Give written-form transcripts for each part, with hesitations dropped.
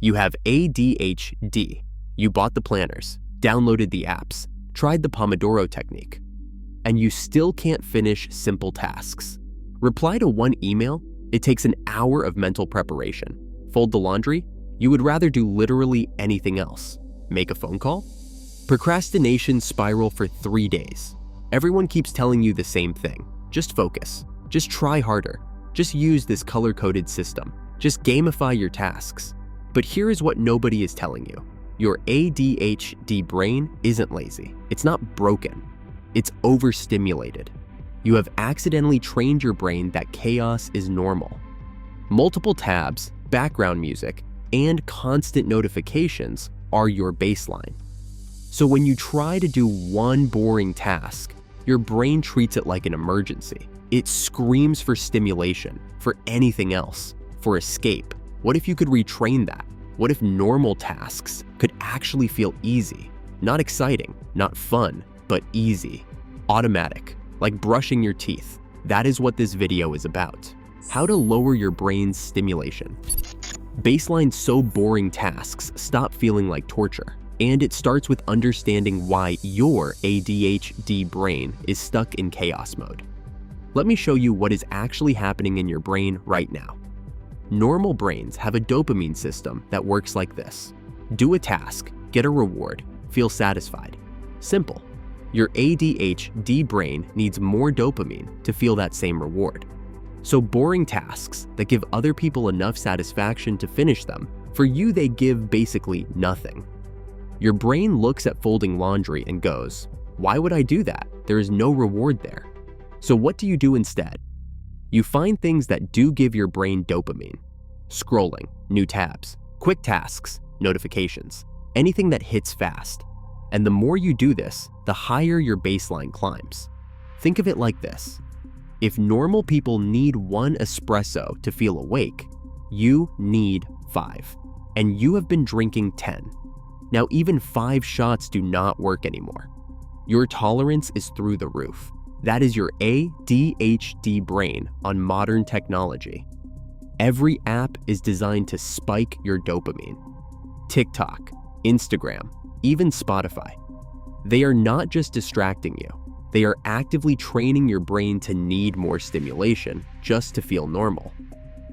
You have ADHD. You bought the planners, downloaded the apps, tried the Pomodoro technique, and you still can't finish simple tasks. Reply to one email, it takes an hour of mental preparation. Fold the laundry, you would rather do literally anything else. Make a phone call? Procrastination spiral for 3 days. Everyone keeps telling you the same thing. Just focus. Just try harder. Just use this color-coded system. Just gamify your tasks. But here is what nobody is telling you. Your ADHD brain isn't lazy. It's not broken. It's overstimulated. You have accidentally trained your brain that chaos is normal. Multiple tabs, background music, and constant notifications are your baseline. So when you try to do one boring task, your brain treats it like an emergency. It screams for stimulation, for anything else, for escape. What if you could retrain that? What if normal tasks could actually feel easy? Not exciting, not fun, but easy. Automatic, like brushing your teeth. That is what this video is about. How to lower your brain's stimulation. Baseline so boring tasks stop feeling like torture. And it starts with understanding why your ADHD brain is stuck in chaos mode. Let me show you what is actually happening in your brain right now. Normal brains have a dopamine system that works like this. Do a task, get a reward, feel satisfied. Simple. Your ADHD brain needs more dopamine to feel that same reward. So boring tasks that give other people enough satisfaction to finish them, for you they give basically nothing. Your brain looks at folding laundry and goes, why would I do that? There is no reward there. So what do you do instead? You find things that do give your brain dopamine. Scrolling, new tabs, quick tasks, notifications, anything that hits fast. And the more you do this, the higher your baseline climbs. Think of it like this. If normal people need 1 espresso to feel awake, you need 5. And you have been drinking 10. Now even 5 shots do not work anymore. Your tolerance is through the roof. That is your ADHD brain on modern technology. Every app is designed to spike your dopamine. TikTok, Instagram, even Spotify. They are not just distracting you. They are actively training your brain to need more stimulation just to feel normal.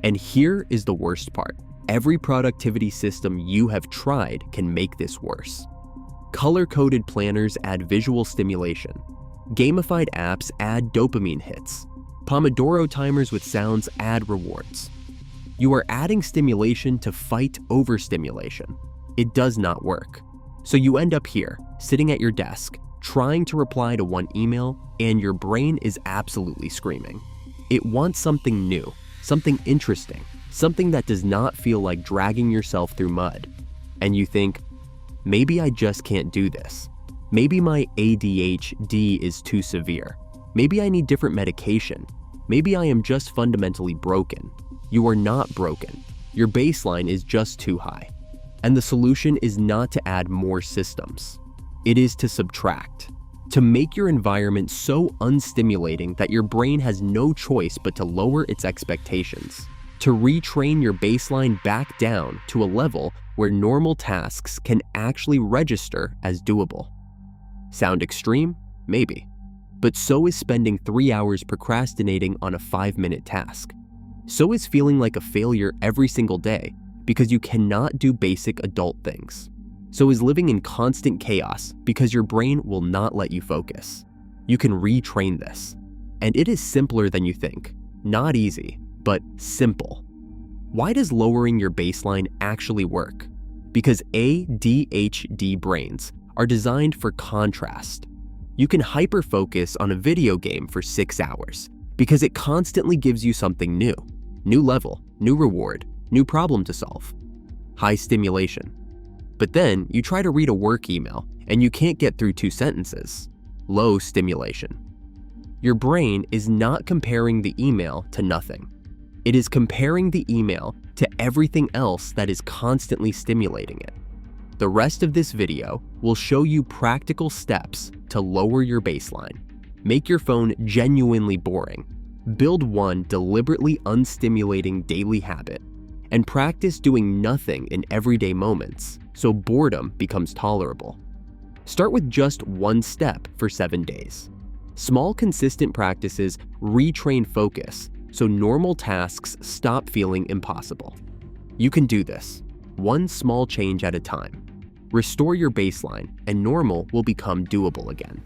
And here is the worst part. Every productivity system you have tried can make this worse. Color-coded planners add visual stimulation. Gamified apps add dopamine hits. Pomodoro timers with sounds add rewards. You are adding stimulation to fight overstimulation. It does not work. So you end up here, sitting at your desk, trying to reply to one email, and your brain is absolutely screaming. It wants something new, something interesting, something that does not feel like dragging yourself through mud. And you think, maybe I just can't do this. Maybe my ADHD is too severe. Maybe I need different medication. Maybe I am just fundamentally broken. You are not broken. Your baseline is just too high. And the solution is not to add more systems. It is to subtract. To make your environment so unstimulating that your brain has no choice but to lower its expectations. To retrain your baseline back down to a level where normal tasks can actually register as doable. Sound extreme? Maybe. But so is spending 3 hours procrastinating on a 5-minute task. So is feeling like a failure every single day because you cannot do basic adult things. So is living in constant chaos because your brain will not let you focus. You can retrain this. And it is simpler than you think. Not easy, but simple. Why does lowering your baseline actually work? Because ADHD brains are designed for contrast. You can hyper-focus on a video game for 6 hours because it constantly gives you something new. New level, new reward, new problem to solve. High stimulation. But then you try to read a work email and you can't get through 2 sentences. Low stimulation. Your brain is not comparing the email to nothing. It is comparing the email to everything else that is constantly stimulating it. The rest of this video will show you practical steps to lower your baseline. Make your phone genuinely boring. Build one deliberately unstimulating daily habit. and practice doing nothing in everyday moments so boredom becomes tolerable. Start with just one step for 7 days. Small, consistent practices retrain focus so normal tasks stop feeling impossible. You can do this, one small change at a time. Restore your baseline, and normal will become doable again.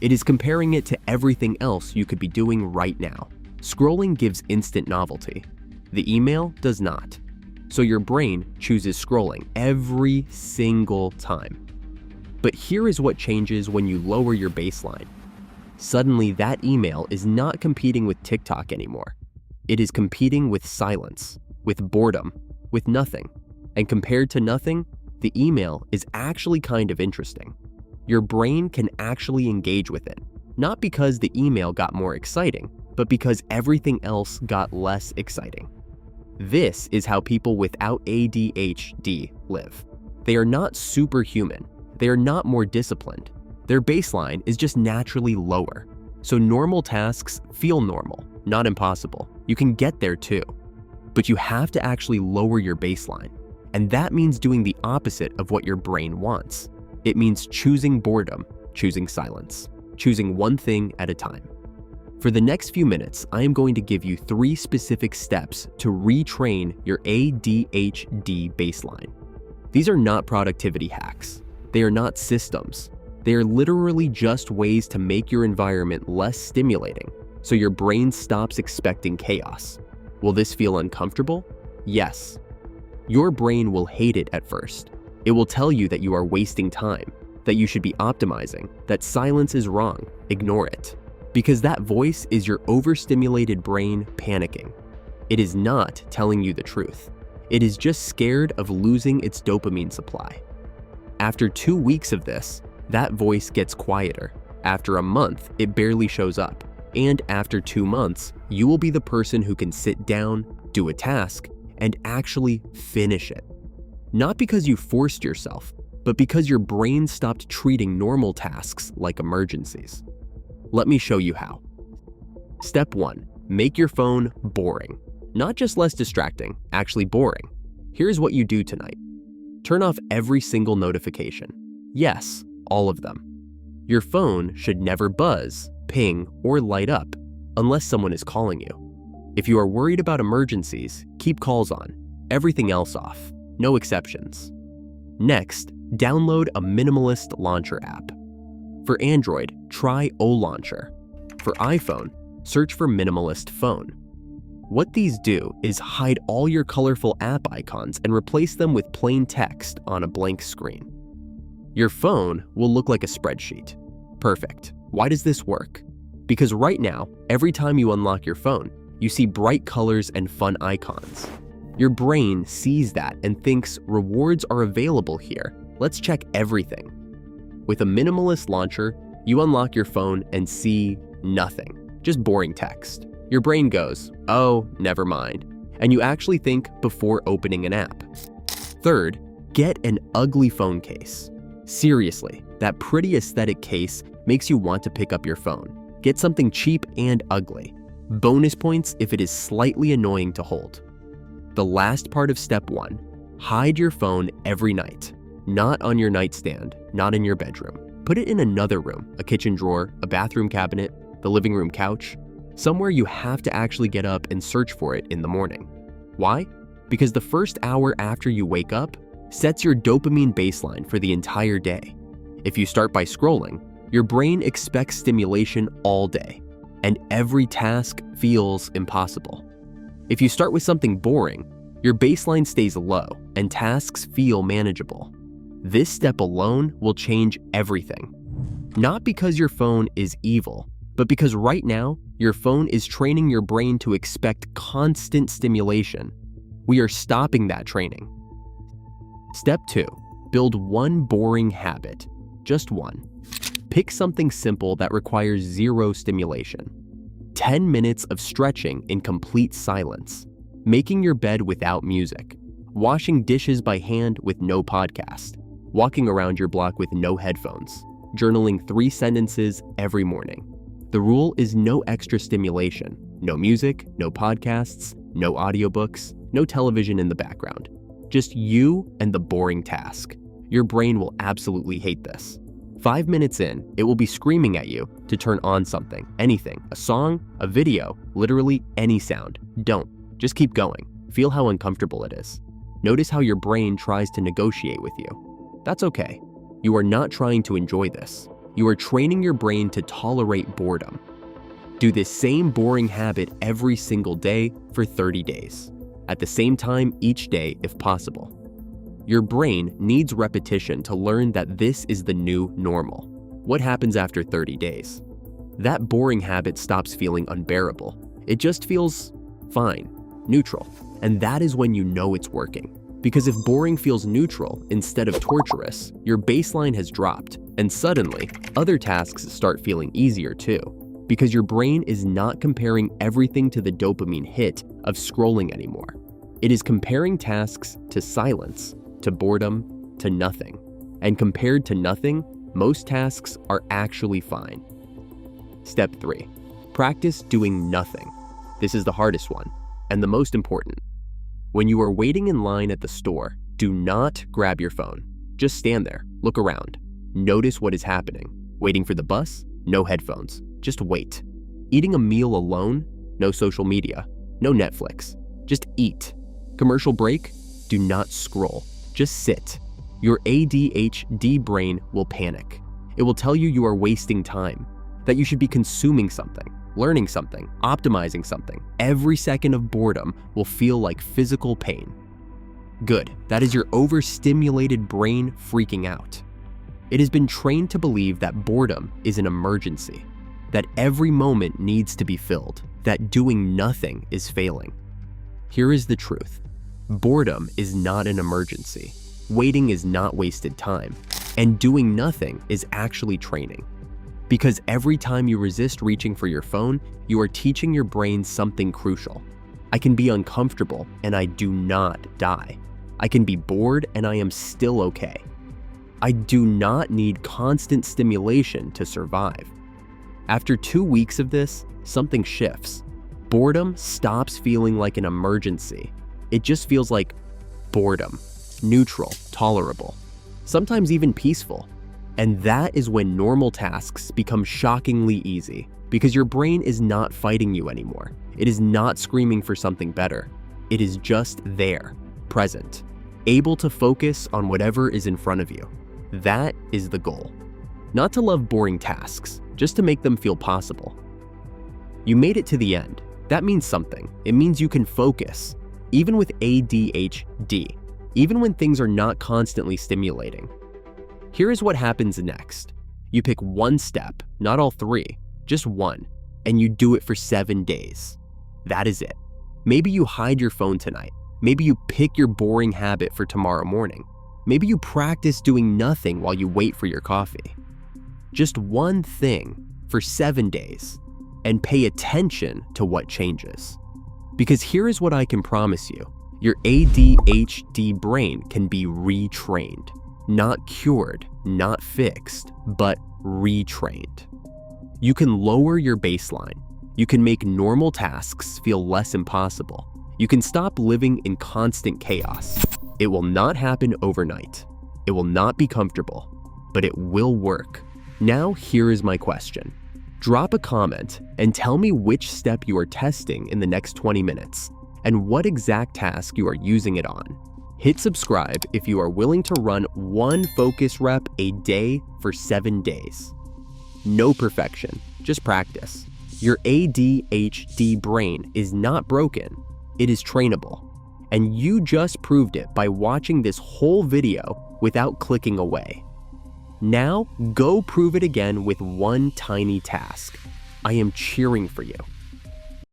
It is comparing it to everything else you could be doing right now. Scrolling gives instant novelty. The email does not. So your brain chooses scrolling every single time. But here is what changes when you lower your baseline. Suddenly, that email is not competing with TikTok anymore. It is competing with silence, with boredom, with nothing. And compared to nothing, the email is actually kind of interesting. Your brain can actually engage with it, not because the email got more exciting, but because everything else got less exciting. This is how people without ADHD live. They are not superhuman. They are not more disciplined. Their baseline is just naturally lower. So normal tasks feel normal, not impossible. You can get there too. But you have to actually lower your baseline. And that means doing the opposite of what your brain wants. It means choosing boredom, choosing silence, choosing one thing at a time. For the next few minutes, I am going to give you 3 specific steps to retrain your ADHD baseline. These are not productivity hacks. They are not systems. They are literally just ways to make your environment less stimulating, so your brain stops expecting chaos. Will this feel uncomfortable? Yes. Your brain will hate it at first. It will tell you that you are wasting time, that you should be optimizing, that silence is wrong, ignore it. Because that voice is your overstimulated brain panicking. It is not telling you the truth. It is just scared of losing its dopamine supply. After 2 weeks of this, that voice gets quieter. After a month, it barely shows up. And after 2 months, you will be the person who can sit down, do a task, and actually finish it. Not because you forced yourself, but because your brain stopped treating normal tasks like emergencies. Let me show you how. Step 1. Make your phone boring. Not just less distracting, actually boring. Here's what you do tonight. Turn off every single notification. Yes, all of them. Your phone should never buzz, ping, or light up unless someone is calling you. If you are worried about emergencies, keep calls on. Everything else off. No exceptions. Next, download a minimalist launcher app. For Android, try O-Launcher. For iPhone, search for Minimalist Phone. What these do is hide all your colorful app icons and replace them with plain text on a blank screen. Your phone will look like a spreadsheet. Perfect. Why does this work? Because right now, every time you unlock your phone, you see bright colors and fun icons. Your brain sees that and thinks rewards are available here. Let's check everything. With a minimalist launcher, you unlock your phone and see nothing, just boring text. Your brain goes, oh, never mind, and you actually think before opening an app. Third, get an ugly phone case. Seriously, that pretty aesthetic case makes you want to pick up your phone. Get something cheap and ugly. Bonus points if it is slightly annoying to hold. The last part of step 1, hide your phone every night. Not on your nightstand, not in your bedroom. Put it in another room, a kitchen drawer, a bathroom cabinet, the living room couch, somewhere you have to actually get up and search for it in the morning. Why? Because the first hour after you wake up sets your dopamine baseline for the entire day. If you start by scrolling, your brain expects stimulation all day, and every task feels impossible. If you start with something boring, your baseline stays low and tasks feel manageable. This step alone will change everything. Not because your phone is evil, but because right now, your phone is training your brain to expect constant stimulation. We are stopping that training. Step 2, build one boring habit. Just one. Pick something simple that requires 0 stimulation. 10 minutes of stretching in complete silence. Making your bed without music. Washing dishes by hand with no podcast. Walking around your block with no headphones. Journaling 3 sentences every morning. The rule is no extra stimulation. No music, no podcasts, no audiobooks, no television in the background. Just you and the boring task. Your brain will absolutely hate this. 5 minutes in, it will be screaming at you to turn on something, anything, a song, a video, literally any sound. Don't. Just keep going. Feel how uncomfortable it is. Notice how your brain tries to negotiate with you. That's okay. You are not trying to enjoy this. You are training your brain to tolerate boredom. Do this same boring habit every single day for 30 days. At the same time each day if possible. Your brain needs repetition to learn that this is the new normal. What happens after 30 days? That boring habit stops feeling unbearable. It just feels fine, neutral. And that is when you know it's working. Because if boring feels neutral instead of torturous, your baseline has dropped, and suddenly, other tasks start feeling easier too. Because your brain is not comparing everything to the dopamine hit of scrolling anymore. It is comparing tasks to silence, to boredom, to nothing. And compared to nothing, most tasks are actually fine. Step 3. Practice doing nothing. This is the hardest one, and the most important. When you are waiting in line at the store, do not grab your phone. Just stand there, look around. Notice what is happening. Waiting for the bus? No headphones. Just wait. Eating a meal alone? No social media. No Netflix. Just eat. Commercial break? Do not scroll. Just sit. Your ADHD brain will panic. It will tell you are wasting time, that you should be consuming something, learning something, optimizing something. Every second of boredom will feel like physical pain. Good, that is your overstimulated brain freaking out. It has been trained to believe that boredom is an emergency, that every moment needs to be filled, that doing nothing is failing. Here is the truth. Boredom is not an emergency. Waiting is not wasted time, and doing nothing is actually training. Because every time you resist reaching for your phone, you are teaching your brain something crucial. I can be uncomfortable and I do not die. I can be bored and I am still okay. I do not need constant stimulation to survive. After 2 weeks of this, something shifts. Boredom stops feeling like an emergency. It just feels like boredom, neutral, tolerable, sometimes even peaceful. And that is when normal tasks become shockingly easy, because your brain is not fighting you anymore. It is not screaming for something better. It is just there, present, able to focus on whatever is in front of you. That is the goal. Not to love boring tasks, just to make them feel possible. You made it to the end. That means something. It means you can focus, even with ADHD, even when things are not constantly stimulating. Here is what happens next. You pick one step, not all 3, just one, and you do it for 7 days. That is it. Maybe you hide your phone tonight. Maybe you pick your boring habit for tomorrow morning. Maybe you practice doing nothing while you wait for your coffee. Just one thing for 7 days, and pay attention to what changes. Because here is what I can promise you. Your ADHD brain can be retrained. Not cured, not fixed, but retrained. You can lower your baseline. You can make normal tasks feel less impossible. You can stop living in constant chaos. It will not happen overnight. It will not be comfortable, but it will work. Now, here is my question. Drop a comment and tell me which step you are testing in the next 20 minutes and what exact task you are using it on. Hit subscribe if you are willing to run 1 focus rep a day for 7 days. No perfection, just practice. Your ADHD brain is not broken, it is trainable. And you just proved it by watching this whole video without clicking away. Now, go prove it again with one tiny task. I am cheering for you.